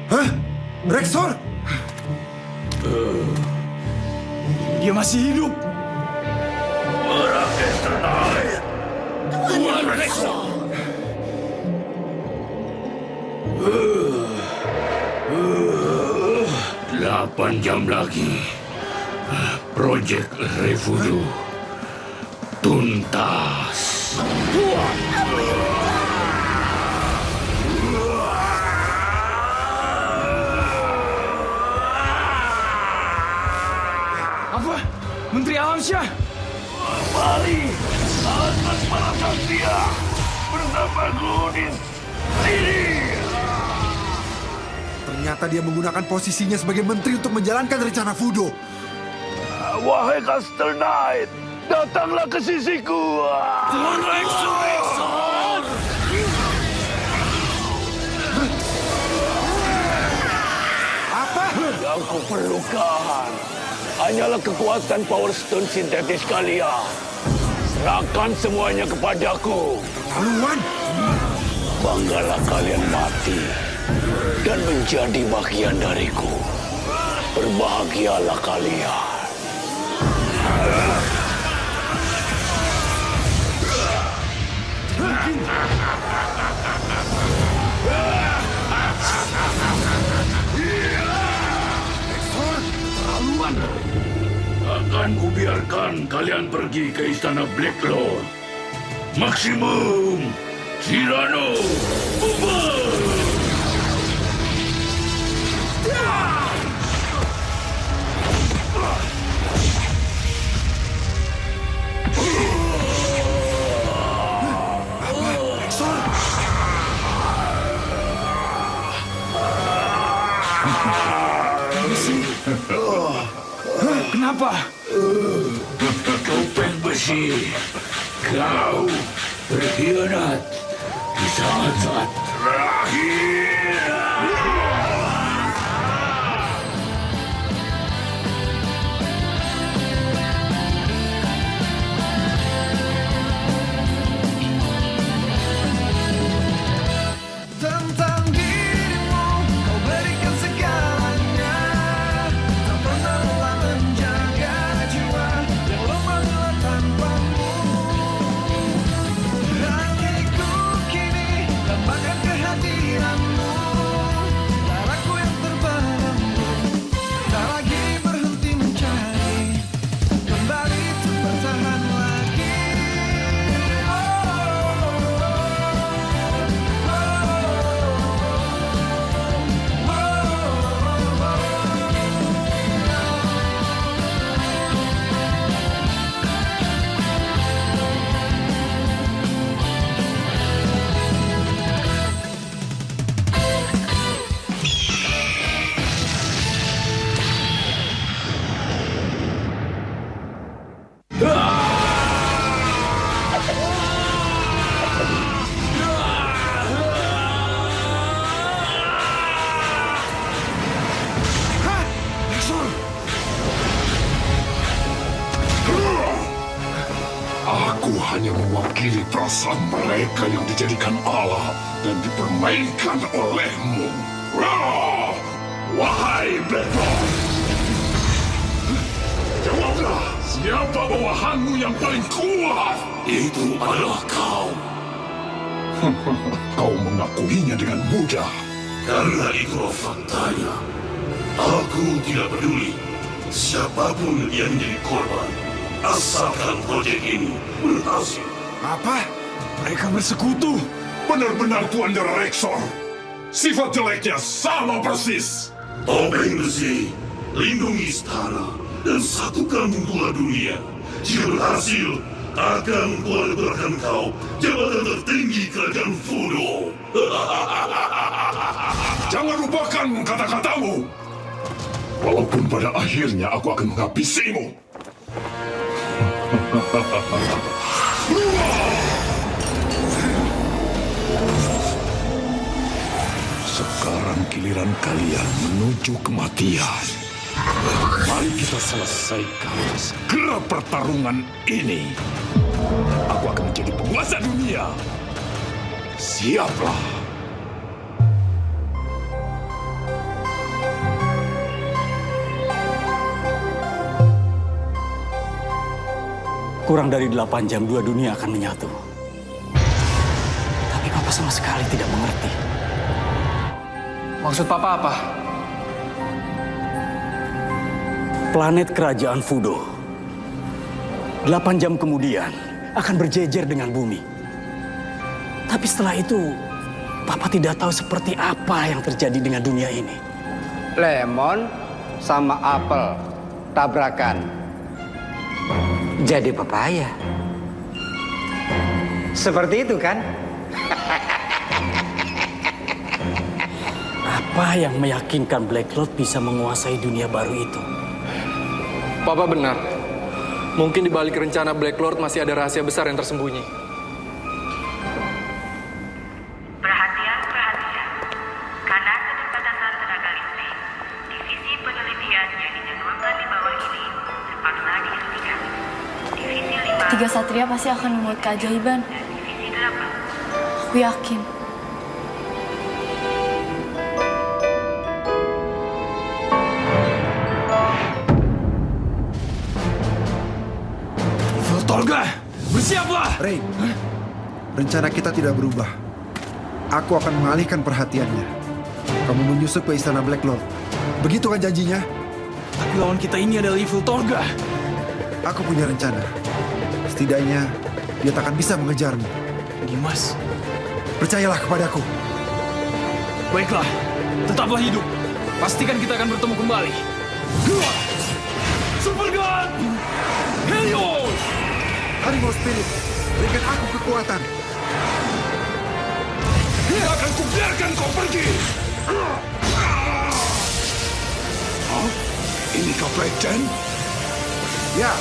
Hah? Rexor? Dia masih hidup. Rakyat ternaik. Tuan Rexor. 8 jam lagi. Projek Refudu tuntas. Apa? Menteri Alamsyah? Mari, atas balasan dia bersama Gudin. Sini. Ternyata dia menggunakan posisinya sebagai menteri untuk menjalankan rencana Fudo. Wahai Castle Knight, datanglah ke sisiku. Tuan Rexor! Apa? Yang kau perlukan hanyalah kekuatan Power Stone sintetis kalian. Serahkan semuanya kepadaku. Haluan? Banggalah kalian mati dan menjadi bagian dariku. Berbahagialah kalian. Terlaluan. Akan kubiarkan kalian pergi ke istana Black Lord. Maksimum Cyrano bubar. Kenapa? Topeng besi, kau berkhianat di saat-saat terakhir. Tentang dirimu, kau berikan segalanya. Tak pernah lelah menjaga jiwa yang lemah gelap tanpamu. Hatiku kini tambahkan kehadiranmu. Darahku yang terbelenggu, tak lagi berhenti mencari. Kembali untuk bertahan lagi. Aku hanya mewakili perasaan mereka yang dijadikan Allah dan dipermainkan olehmu. Wah! Wahai Blackboard! Jawablah, siapa bawahanmu yang paling kuat? Itu adalah kau. Kau mengakuinya dengan mudah. Karena itulah faktanya. Aku tidak peduli siapapun yang menjadi korban. Asalkan proyek ini berhasil. Apa? Mereka bersekutu. Benar-benar Tuan Rexor. Sifat jeleknya sama persis. Topeng besi, lindungi istana, dan satukan dua dunia. Jika berhasil, akan kualifikasikan kau jabatan tertinggi kerajaan Fudo. Jangan lupakan kata-katamu. Walaupun pada akhirnya aku akan menghabisimu. Sekarang giliran kalian menuju kematian. Mari kita selesaikan segera pertarungan ini. Aku akan menjadi penguasa dunia. Siaplah. Kurang dari 8 jam dua dunia akan menyatu. Tapi Papa sama sekali tidak mengerti. Maksud Papa apa? Planet kerajaan Fudo 8 jam kemudian akan berjejer dengan bumi. Tapi setelah itu, Papa tidak tahu seperti apa yang terjadi dengan dunia ini. Lemon sama apel tabrakan. Jadi pepaya. Seperti itu kan? Apa yang meyakinkan Black Lord bisa menguasai dunia baru itu? Papa benar. Mungkin di balik rencana Black Lord masih ada rahasia besar yang tersembunyi. Perhatian, perhatian. Karena keterbatasan tenaga listrik, divisi penelitian yang dijadwalkan di bawah ini terpaksa dihentikan. Divisi 5 Tiga Satria pasti akan membuat keajaiban. dan divisi 8. Aku yakin. Tolga, bersiaplah! Ray, rencana kita tidak berubah. Aku akan mengalihkan perhatiannya. Kamu menyusup ke istana Black Lord. Begitu kan janjinya? Tapi lawan kita ini adalah Evil Tolga. Aku punya rencana. Setidaknya, dia tak akan bisa mengejarmu. Dimas, Percayalah kepadaku. baiklah. Tetaplah hidup. Pastikan kita akan bertemu kembali. Super God! Helios! Harimau Spirit, berikan aku kekuatan. Tidak akan kubiarkan kau pergi. Hah? Inikah Black Jen? Ya.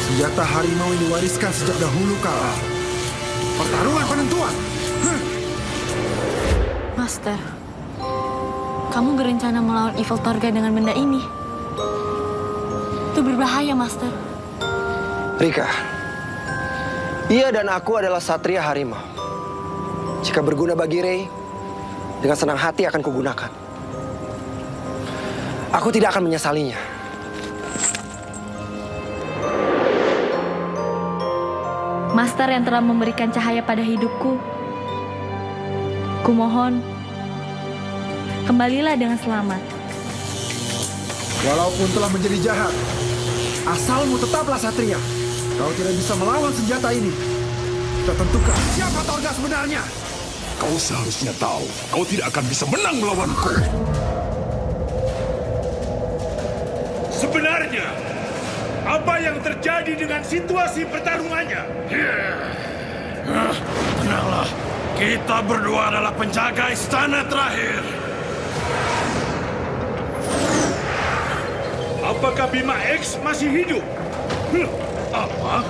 Senjata harimau ini wariskan sejak dahulu kala. Pertarungan penentuan. Master, kamu berencana melawan Evil Torga dengan benda ini. Itu berbahaya, Master. Rika, ia dan aku adalah Satria Harimau. Jika berguna bagi Ray, dengan senang hati akan kugunakan. Aku tidak akan menyesalinya. Master yang telah memberikan cahaya pada hidupku. Kumohon, kembalilah dengan selamat. Walaupun telah menjadi jahat, asalmu tetaplah Satria. Kau tidak bisa melawan senjata ini. Kita tentukan siapa Torga sebenarnya. Kau seharusnya tahu, kau tidak akan bisa menang melawanku. Sebenarnya, apa yang terjadi dengan situasi pertarungannya? Tenanglah, kita berdua adalah penjaga istana terakhir. Apakah Bima X masih hidup? Apa?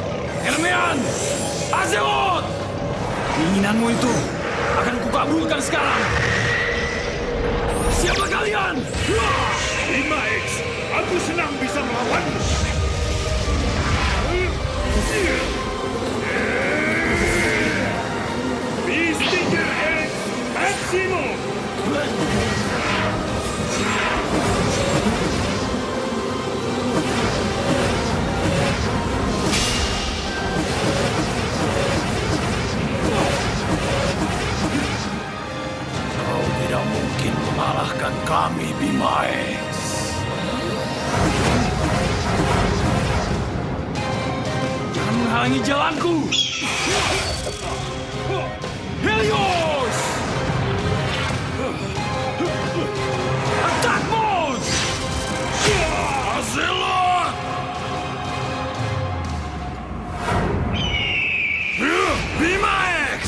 Hermean! Azeroth! Keinginanmu itu akan kukabulkan sekarang. Siapa kalian? Bima X, aku senang bisa melawanmu. Beastinger X Maximum! Kau tidak mungkin mengalahkan kami, Bima X. Jangan menghalangi jalanku! Helios! Attack mode! Azeroth! Bima X!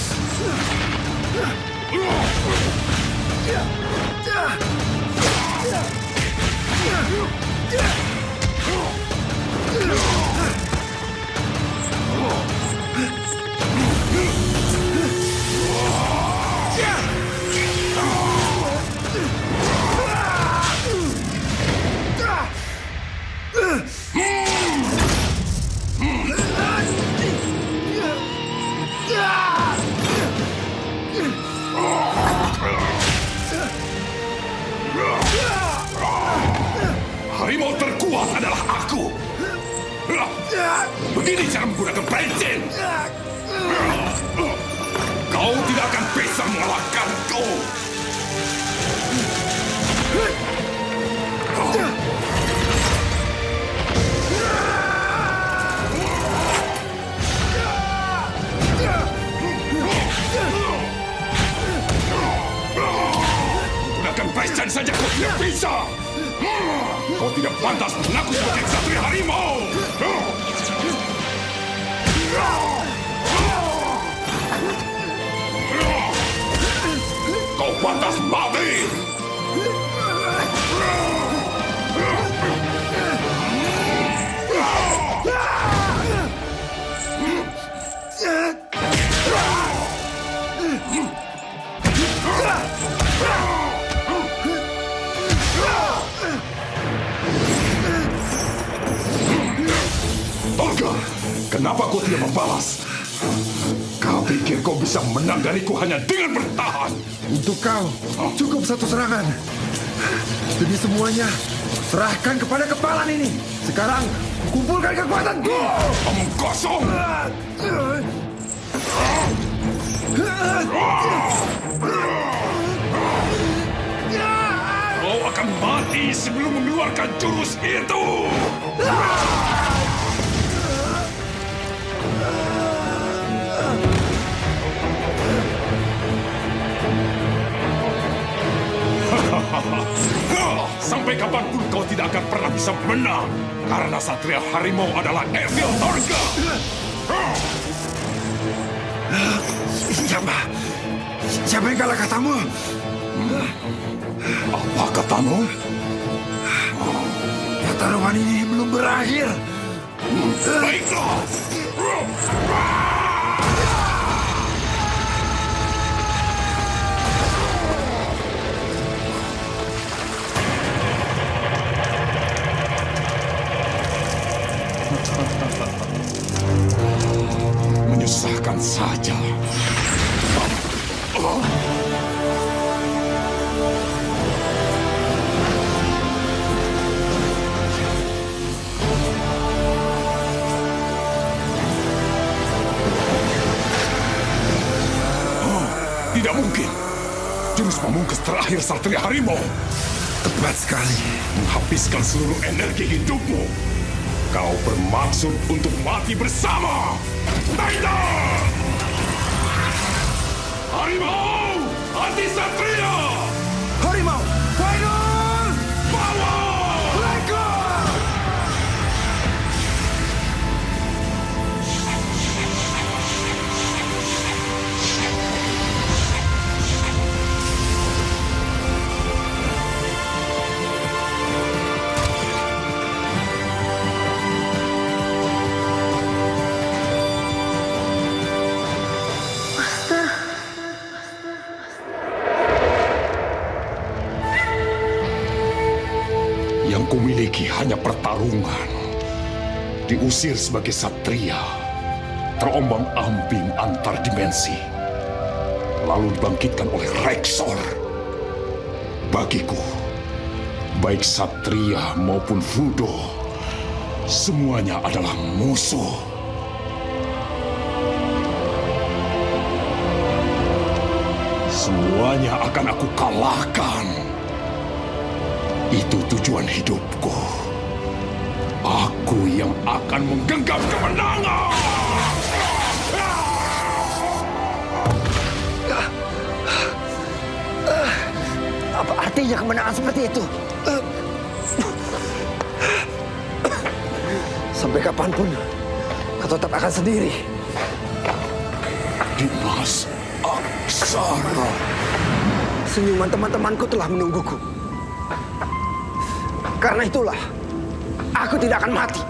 Begini cara menggunakan pencin. Kau tidak akan bisa mengalahkanku. Gunakan pencin saja kau tidak bisa. Kau tidak pantas mengaku sebagai Ksatria Harimau. Kau pantas mati. Torga, kenapa kau tidak membalas? Kau pikir kau bisa menang dariku hanya dengan bertahan? Untuk kau, cukup satu serangan. Demi semuanya, serahkan kepada kepalan ini. Sekarang, kumpulkan kekuatanku. Omong kosong. Kau akan mati sebelum mengeluarkan jurus itu. Sampai kapanpun kau tidak akan pernah bisa menang. Karena Ksatria Harimau adalah Evil Torga. Siapa yang kalah katamu? Apa katamu? Pertarungan ini belum berakhir. Baiklah. Menyusahkan saja. Tidak mungkin. Jurus pamungkas terakhir Ksatria Harimau. Tepat sekali. Menghabiskan seluruh energi hidupmu. Kau bermaksud untuk mati bersama. Titan! Harimau! Anti Ksatria! Harimau, final! Power! Blackguard! Yang kumiliki hanya pertarungan. Diusir sebagai Ksatria. Terombang-ambing antar dimensi. Lalu dibangkitkan oleh Rexor. Bagiku, baik Ksatria maupun Fudo, semuanya adalah musuh. Semuanya akan aku kalahkan. Itu tujuan hidupku. Aku yang akan menggenggam kemenangan. Apa artinya kemenangan seperti itu? Sampai kapanpun, kau tetap akan sendiri. Dimas Aksara. Senyuman teman-temanku telah menungguku. Karena itulah, aku tidak akan mati.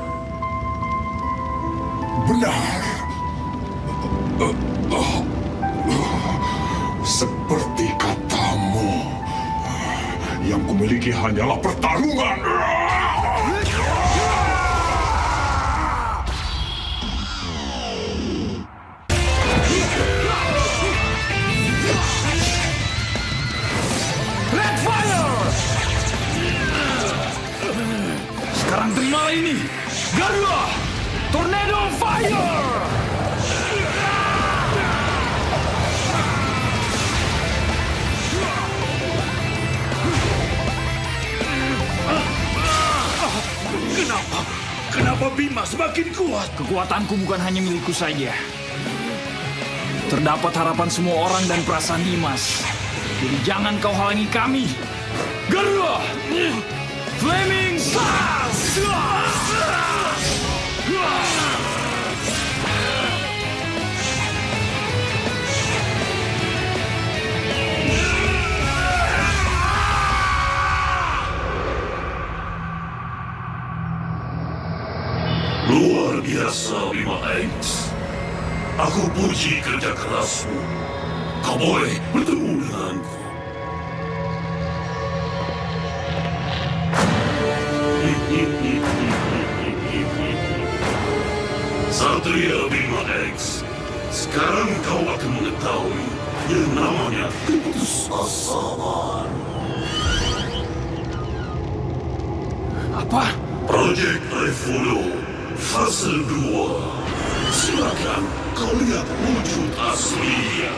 Benar. Seperti katamu, yang kumiliki hanyalah pertarungan. Red Fire! Sekarang terimalah ini. Garuda! Tornado! Fire! Kenapa Bima semakin kuat? Kekuatanku bukan hanya milikku saja. Terdapat harapan semua orang dan perasaan Dimas. Jadi jangan kau halangi kami. Garuda! Flaming Stars! Luar biasa, Bima X. Aku puji kerja kerasmu. Kau boleh bertemu denganku. Satria Bima X, sekarang kau akan mengetahui yang namanya keputusasaan. Apa? Project Refudo Fase 2. Silakan kau lihat wujud aslinya.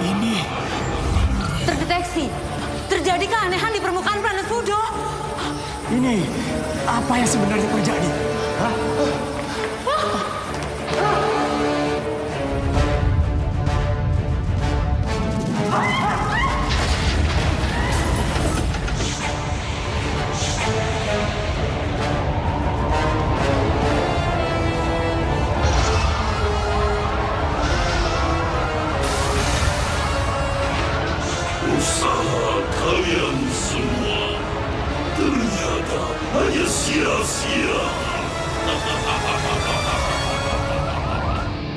Ini Terdeteksi. Terjadi keanehan di permukaan planet Fudo. Ini apa yang sebenarnya terjadi? Hah? Usaha kalian semua ternyata hanya sia-sia.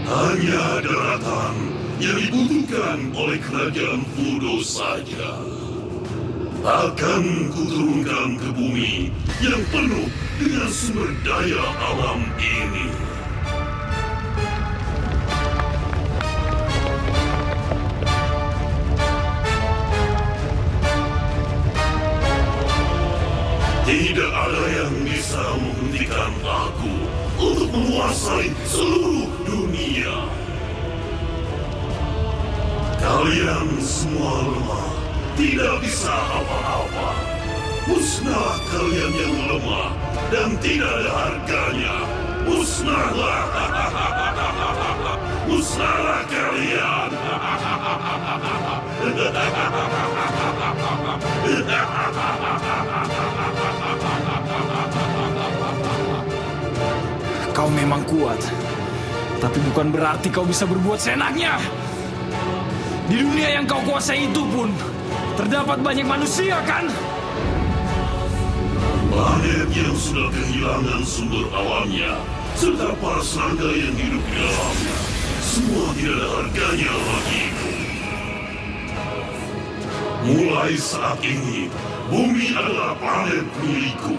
Hanya daratan yang dibutuhkan oleh kerajaan Fudo saja. Akan kuturunkan ke bumi yang penuh dengan sumber daya alam ini. Tidak ada yang bisa menghentikan aku untuk menguasai seluruh dunia. Kalian semua lemah, tidak bisa apa-apa. Musnah kalian yang lemah dan tidak ada harganya. Musnahlah. Musnahlah kalian. kau memang kuat. Tapi bukan berarti kau bisa berbuat seenaknya. Di dunia yang kau kuasai itu pun terdapat banyak manusia, kan? Planet yang sudah kehilangan sumber alamnya, serta para serangga yang hidup di dalamnya, semua tidak ada harganya bagiku. Mulai saat ini, bumi adalah planet milikku.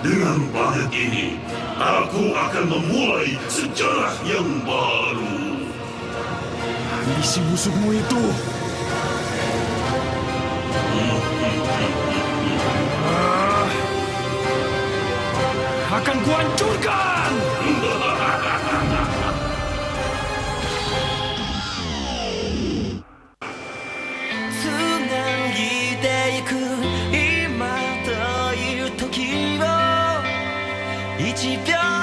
Dengan planet ini, aku akan memulai sejarah yang baru. Ambisi busukmu itu akan kuhancurkan.今という時を1秒